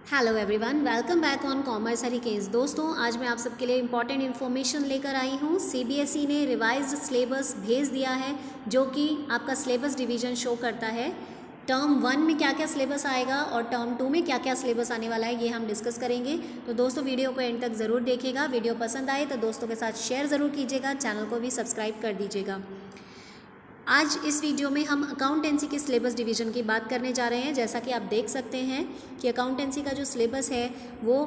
Hello everyone, welcome back on commerce hurricanes. दोस्तों, आज मैं आप सबके लिए इंपॉर्टेंट इन्फॉर्मेशन लेकर आई हूँ। सीबीएसई ने रिवाइज्ड सिलेबस भेज दिया है, जो कि आपका सिलेबस डिवीज़न शो करता है। टर्म 1 में क्या क्या सिलेबस आएगा और टर्म 2 में क्या क्या सिलेबस आने वाला है, ये हम डिस्कस करेंगे। तो दोस्तों, वीडियो को एंड तक ज़रूर देखिएगा। वीडियो पसंद आए तो दोस्तों के साथ शेयर ज़रूर कीजिएगा, चैनल को भी सब्सक्राइब कर दीजिएगा। आज इस वीडियो में हम अकाउंटेंसी के सिलेबस डिवीज़न की बात करने जा रहे हैं। जैसा कि आप देख सकते हैं कि अकाउंटेंसी का जो सिलेबस है वो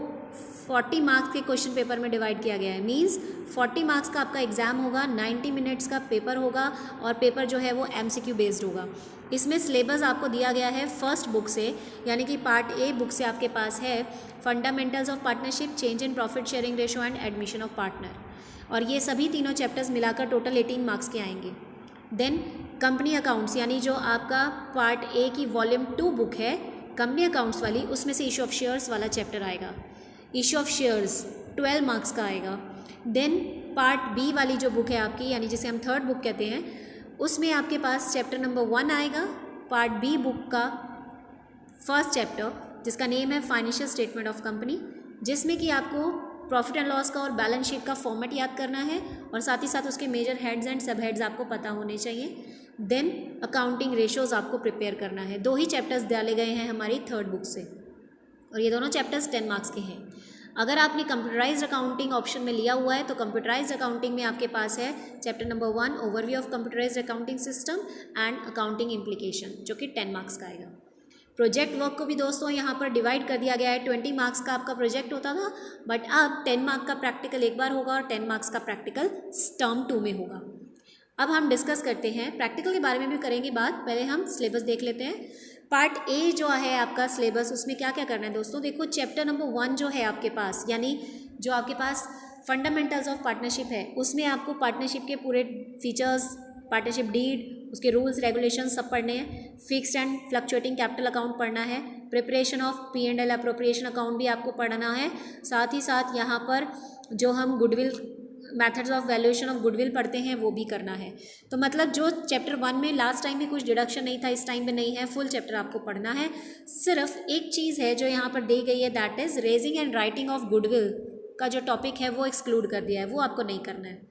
40 मार्क्स के क्वेश्चन पेपर में डिवाइड किया गया है। मींस 40 मार्क्स का आपका एग्ज़ाम होगा, 90 मिनट्स का पेपर होगा और पेपर जो है वो MCQ बेस्ड होगा। इसमें सिलेबस आपको दिया गया है फर्स्ट बुक से, यानी कि पार्ट ए बुक से आपके पास है fundamentals of partnership, change in profit sharing ratio and admission of partner. और ये सभी तीनों चैप्टर्स मिलाकर टोटल 18 मार्क्स के आएंगे। देन कंपनी अकाउंट्स, यानी जो आपका पार्ट ए की वॉल्यूम 2 बुक है कंपनी अकाउंट्स वाली, उसमें से इशू ऑफ शेयर्स वाला चैप्टर आएगा। इशू ऑफ शेयर्स 12 मार्क्स का आएगा। देन पार्ट बी वाली जो बुक है आपकी, यानी जिसे हम थर्ड बुक कहते हैं, उसमें आपके पास चैप्टर नंबर 1 आएगा। पार्ट बी बुक का फर्स्ट चैप्टर, जिसका नेम है फाइनेंशियल स्टेटमेंट ऑफ कंपनी, जिसमें कि आपको प्रॉफिट एंड लॉस का और बैलेंस शीट का फॉर्मेट याद करना है और साथ ही साथ उसके मेजर हेड्स एंड सब हेड्स आपको पता होने चाहिए। देन अकाउंटिंग रेशोज़ आपको प्रिपेयर करना है। 2 ही चैप्टर्स डाले गए हैं हमारी थर्ड बुक से और ये दोनों चैप्टर्स 10 मार्क्स के हैं। अगर आपने कंप्यूटराइज्ड अकाउंटिंग ऑप्शन में लिया हुआ है तो कंप्यूटराइज्ड अकाउंटिंग में आपके पास है chapter number 1 overview of computerised accounting system and accounting implication, जो कि 10 मार्क्स का आएगा। प्रोजेक्ट वर्क को भी दोस्तों यहाँ पर डिवाइड कर दिया गया है। 20 मार्क्स का आपका प्रोजेक्ट होता था, बट अब 10 मार्क्स का प्रैक्टिकल एक बार होगा और 10 मार्क्स का प्रैक्टिकल टर्म 2 में होगा। अब हम डिस्कस करते हैं, प्रैक्टिकल के बारे में भी करेंगे बात, पहले हम सिलेबस देख लेते हैं। पार्ट ए जो है आपका सिलेबस, उसमें क्या क्या करना है दोस्तों। देखो, चैप्टर नंबर 1 जो है आपके पास, यानी जो आपके पास फंडामेंटल्स ऑफ पार्टनरशिप है, उसमें आपको पार्टनरशिप के पूरे फीचर्स, पार्टनरशिप डीड, उसके रूल्स रेगुलेशन सब पढ़ने हैं। Fixed and fluctuating capital account पढ़ना है। Preparation of P&L appropriation account भी आपको पढ़ना है। साथ ही साथ यहाँ पर जो हम goodwill methods of valuation of goodwill पढ़ते हैं वो भी करना है। तो मतलब जो चैप्टर 1 में लास्ट टाइम भी कुछ डिडक्शन नहीं था, इस टाइम में नहीं है, फुल चैप्टर आपको पढ़ना है। सिर्फ एक चीज़ है जो यहाँ पर दी गई है, that is raising and writing of goodwill का जो टॉपिक है वो एक्सक्लूड कर दिया है, वो आपको नहीं करना है।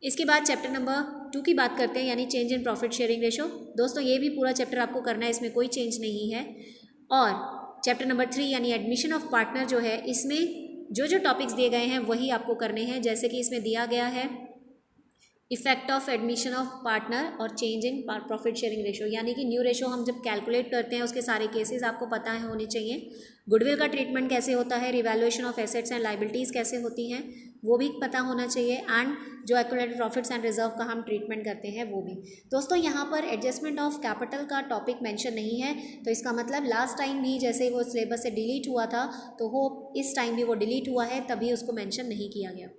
इसके बाद चैप्टर नंबर 2 की बात करते हैं, यानी change in profit sharing ratio. दोस्तों, ये भी पूरा चैप्टर आपको करना है, इसमें कोई चेंज नहीं है। और चैप्टर नंबर 3 यानी एडमिशन ऑफ पार्टनर जो है, इसमें जो जो टॉपिक्स दिए गए हैं वही आपको करने हैं। जैसे कि इसमें दिया गया है effect of admission of partner और change in profit sharing ratio, यानी कि न्यू रेशो हम जब कैलकुलेट करते हैं उसके सारे केसेस आपको पता है होने चाहिए। गुडविल का ट्रीटमेंट कैसे होता है, revaluation of assets and liabilities कैसे होती हैं, वो भी पता होना चाहिए। एंड जो एक्यूमुलेटेड प्रॉफिट्स एंड रिजर्व का हम ट्रीटमेंट करते हैं वो भी। दोस्तों, यहाँ पर एडजस्टमेंट ऑफ कैपिटल का टॉपिक मेंशन नहीं है, तो इसका मतलब लास्ट टाइम भी जैसे वो सिलेबस से डिलीट हुआ था, तो होप इस टाइम भी वो डिलीट हुआ है, तभी उसको मेंशन नहीं किया गया।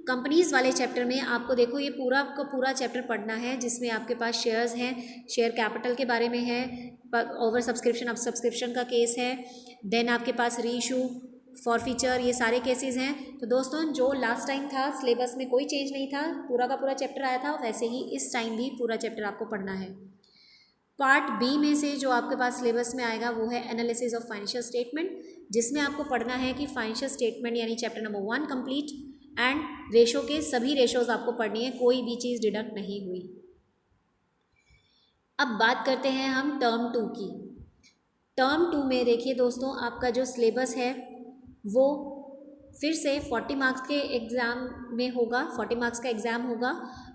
कंपनीज़ वाले चैप्टर में आपको देखो ये पूरा का पूरा चैप्टर पढ़ना है, जिसमें आपके पास शेयर्स हैं, शेयर कैपिटल के बारे में है, ओवर सब्सक्रिप्शन अब सब्सक्रिप्शन का केस है, देन आपके पास री इशू, फॉरफीचर, ये सारे केसेस हैं। तो दोस्तों, जो लास्ट टाइम था सिलेबस में कोई चेंज नहीं था, पूरा का पूरा चैप्टर आया था, वैसे ही इस टाइम भी पूरा चैप्टर आपको पढ़ना है। पार्ट बी में से जो आपके पास सिलेबस में आएगा वो है एनालिसिस ऑफ फाइनेंशियल स्टेटमेंट, जिसमें आपको पढ़ना है कि फाइनेंशियल स्टेटमेंट यानी chapter number 1 complete and ratio के सभी रेशोज आपको पढ़नी है, कोई भी चीज़ डिडक्ट नहीं हुई। अब बात करते हैं हम टर्म 2 की। टर्म 2 में देखिए दोस्तों, आपका जो सिलेबस है वो फिर से 40 मार्क्स के एग्ज़ाम में होगा, 40 मार्क्स का एग्ज़ाम होगा,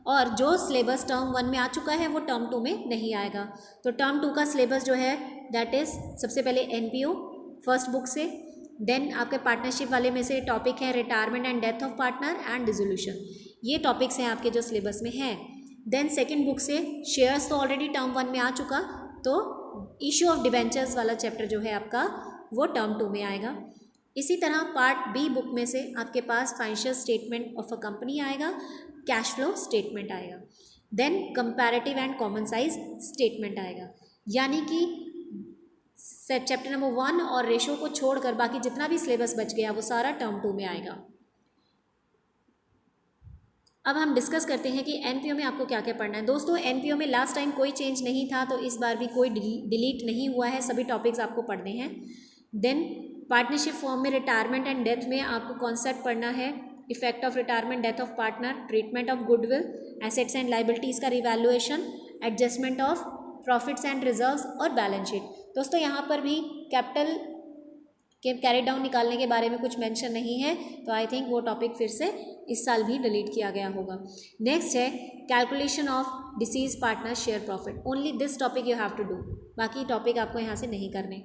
और जो सिलेबस टर्म 1 में आ चुका है वो टर्म 2 में नहीं आएगा। तो टर्म 2 का सिलेबस जो है दैट इज़ सबसे पहले NPO फर्स्ट बुक से, देन आपके पार्टनरशिप वाले में से टॉपिक है retirement and death of partner and dissolution, ये टॉपिक्स हैं आपके जो सिलेबस में हैं। देन सेकेंड बुक से शेयर्स तो ऑलरेडी टर्म 1 में आ चुका, तो इशू ऑफ डिबेंचर्स वाला चैप्टर जो है आपका वो टर्म 2 में आएगा। इसी तरह पार्ट बी बुक में से आपके पास financial statement of a company आएगा, कैश फ्लो स्टेटमेंट आएगा, then comparative and common size statement आएगा। यानी कि चैप्टर नंबर 1 और रेशो को छोड़कर बाकी जितना भी सिलेबस बच गया वो सारा टर्म 2 में आएगा। अब हम डिस्कस करते हैं कि एनपीओ में आपको क्या क्या पढ़ना है। दोस्तों एनपीओ में लास्ट टाइम कोई चेंज नहीं था, तो इस बार भी कोई डिलीट नहीं हुआ है, सभी टॉपिक्स आपको पढ़ने हैं। देन पार्टनरशिप फॉर्म में रिटायरमेंट एंड डेथ में आपको कॉन्सेप्ट पढ़ना है, effect of retirement, death of partner, treatment of goodwill, assets and liabilities का revaluation, adjustment of profits and reserves और बैलेंस शीट। दोस्तों यहाँ पर भी कैपिटल के कैरी डाउन निकालने के बारे में कुछ मेंशन नहीं है, तो आई थिंक वो टॉपिक फिर से इस साल भी डिलीट किया गया होगा। नेक्स्ट है calculation of deceased partner share profit, only this topic you have to do, बाकी टॉपिक आपको यहाँ से नहीं करने।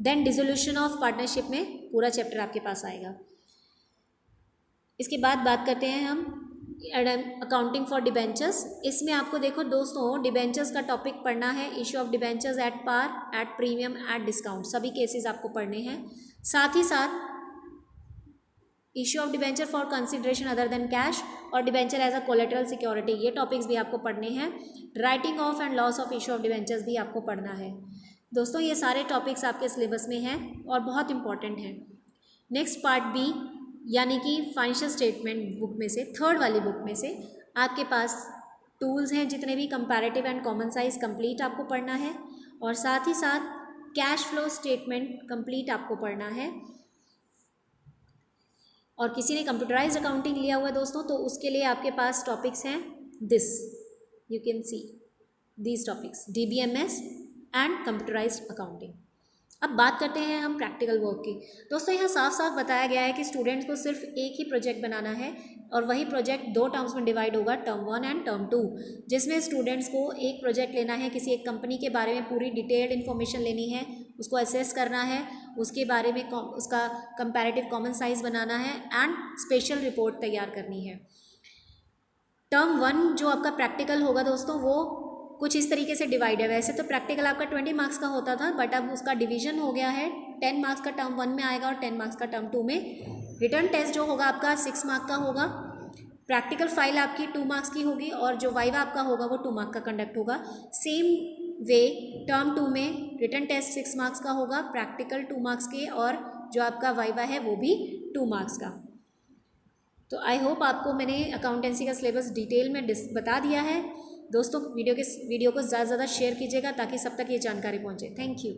देन डिसोल्यूशन ऑफ पार्टनरशिप में पूरा चैप्टर आपके पास आएगा। इसके बाद बात करते हैं हम अकाउंटिंग फॉर डिबेंचर्स। इसमें आपको देखो दोस्तों डिबेंचर्स का टॉपिक पढ़ना है, issue of debentures at par, at premium, at discount, सभी केसेस आपको पढ़ने हैं। साथ ही साथ issue of debenture for consideration other than cash और debenture as a collateral security, ये टॉपिक्स भी आपको पढ़ने हैं। Writing off and loss of issue of debentures भी आपको पढ़ना है। दोस्तों ये सारे टॉपिक्स आपके सिलेबस में हैं और बहुत इंपॉर्टेंट हैं। नेक्स्ट पार्ट बी यानी कि फाइनेंशियल स्टेटमेंट बुक में से, थर्ड वाली बुक में से आपके पास टूल्स हैं जितने भी, comparative and common size complete आपको पढ़ना है और साथ ही साथ कैश फ्लो स्टेटमेंट कंप्लीट आपको पढ़ना है। और किसी ने कंप्यूटराइज्ड अकाउंटिंग लिया हुआ है दोस्तों, तो उसके लिए आपके पास टॉपिक्स हैं this, you can see these topics, DBMS and computerised accounting. अब बात करते हैं हम प्रैक्टिकल वर्क की। दोस्तों यहाँ साफ साफ बताया गया है कि स्टूडेंट्स को सिर्फ एक ही प्रोजेक्ट बनाना है और वही प्रोजेक्ट दो टर्म्स में डिवाइड होगा, टर्म 1 एंड टर्म 2, जिसमें स्टूडेंट्स को एक प्रोजेक्ट लेना है, किसी एक कंपनी के बारे में पूरी डिटेल्ड इन्फॉर्मेशन लेनी है, उसको असेस करना है, उसके बारे में उसका कंपैरेटिव कॉमन साइज बनाना है एंड स्पेशल रिपोर्ट तैयार करनी है। टर्म 1 जो आपका प्रैक्टिकल होगा दोस्तों वो कुछ इस तरीके से डिवाइड है। वैसे तो प्रैक्टिकल आपका 20 मार्क्स का होता था, बट अब उसका डिवीजन हो गया है, 10 मार्क्स का टर्म 1 में आएगा और 10 मार्क्स का टर्म 2 में। रिटर्न टेस्ट जो होगा आपका 6 मार्क्स का होगा, प्रैक्टिकल फाइल आपकी 2 मार्क्स की होगी और जो वाइवा आपका होगा वो 2 मार्क्स का कंडक्ट होगा। सेम वे टर्म 2 में रिटर्न टेस्ट 6 मार्क्स का होगा, प्रैक्टिकल 2 मार्क्स के और जो आपका वाइवा है वो भी 2 मार्क्स का। तो आई होप आपको मैंने अकाउंटेंसी का सिलेबस डिटेल में बता दिया है। दोस्तों वीडियो को ज़्यादा से ज़्यादा शेयर कीजिएगा ताकि सब तक ये जानकारी पहुंचे। Thank you.